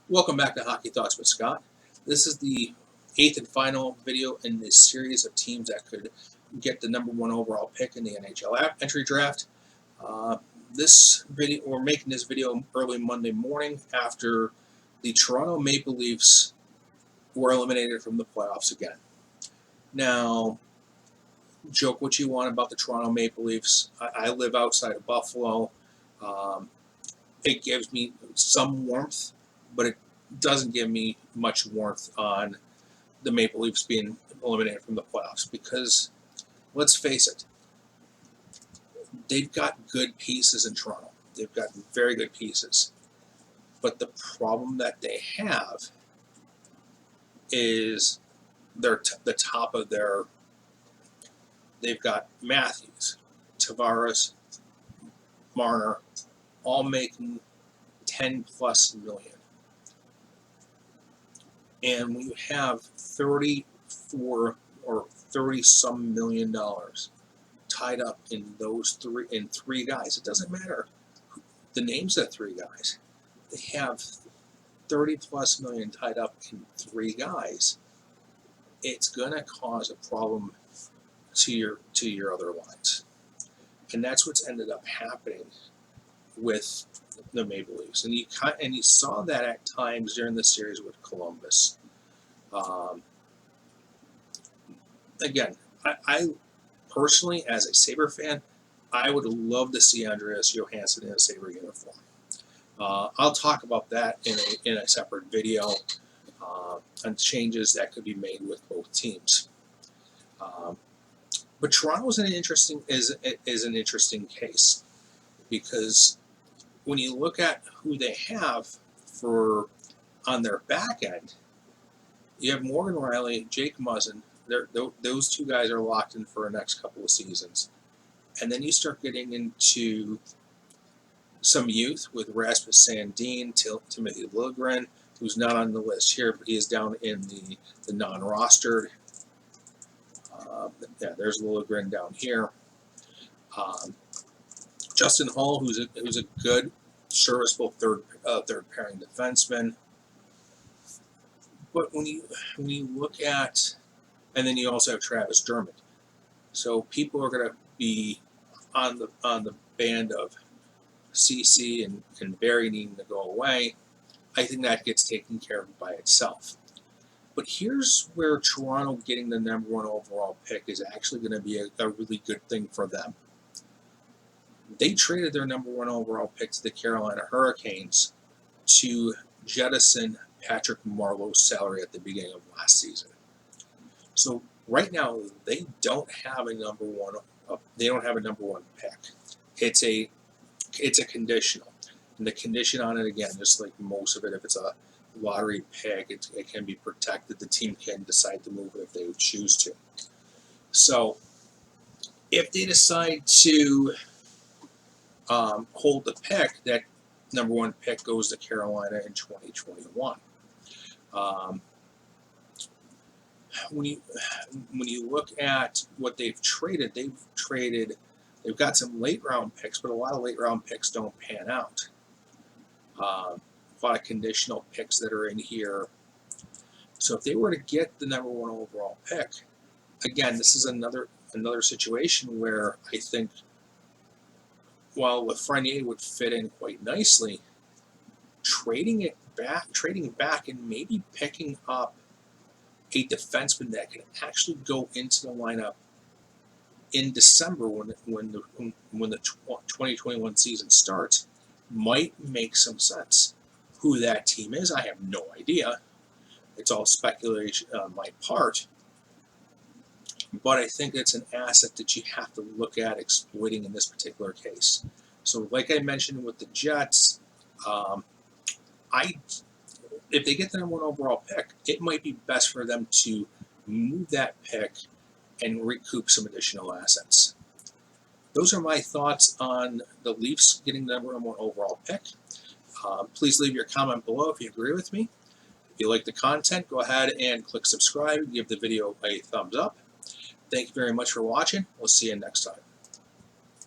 Welcome back to Hockey Thoughts with Scott. This is the 8th and final video in this series of teams that could get the #1 overall pick in the NHL entry draft. We're making this video early Monday morning after the Toronto Maple Leafs were eliminated from the playoffs again. Now, joke what you want about the Toronto Maple Leafs. I live outside of Buffalo. It gives me some warmth, but it doesn't give me much warmth on the Maple Leafs being eliminated from the playoffs because, let's face it, they've got good pieces in Toronto. They've got very good pieces. But the problem that they have is the top of their. They've got Matthews, Tavares, Marner, all making 10+ million. And when you have 34 or 30-some million dollars tied up in three guys, it doesn't matter the names of three guys. They have 30+ million tied up in three guys. It's gonna cause a problem to your other lines, and that's what's ended up happening with the Maple Leafs, and you saw that at times during the series with Columbus. Again, I personally, as a Sabre fan, I would love to see Andreas Johansson in a Sabre uniform. I'll talk about that in a separate video on changes that could be made with both teams. But Toronto is an interesting case because when you look at who they have on their back end, you have Morgan Riley, Jake Muzzin. Those two guys are locked in for the next couple of seasons. And then you start getting into some youth with Rasmus Sandin, Timothy Liljegren, who's not on the list here, but he is down in the non-rostered. There's Liljegren down here. Justin Hall, who's a good, serviceable third pairing defenseman. But when you look at, and then you also have Travis Dermott. So people are going to be on the band of CC and Barry needing to go away. I think that gets taken care of by itself. But here's where Toronto getting the #1 overall pick is actually going to be a really good thing for them. They traded their #1 overall pick to the Carolina Hurricanes to jettison Patrick Marleau's salary at the beginning of last season. So right now they don't have a #1. They don't have a #1 pick. It's a conditional, and the condition on it, again, just like most of it, if it's a lottery pick, it can be protected. The team can decide to move it if they would choose to. So if they decide to hold the pick, that #1 pick goes to Carolina in 2021. When you look at what they've got some late round picks, but a lot of late round picks don't pan out. A lot of conditional picks that are in here. So if they were to get the #1 overall pick, again, this is another situation where I think while Lafreniere would fit in quite nicely, trading back and maybe picking up a defenseman that can actually go into the lineup in December when the 2021 season starts might make some sense. Who that team is, I have no idea. It's all speculation on my part. But I think it's an asset that you have to look at exploiting in this particular case. So like I mentioned with the Jets, if they get the #1 overall pick, it might be best for them to move that pick and recoup some additional assets. Those are my thoughts on the Leafs getting the #1 overall pick. Please leave your comment below if you agree with me. If you like the content, go ahead and click subscribe and give the video a thumbs up. Thank you very much for watching. We'll see you next time.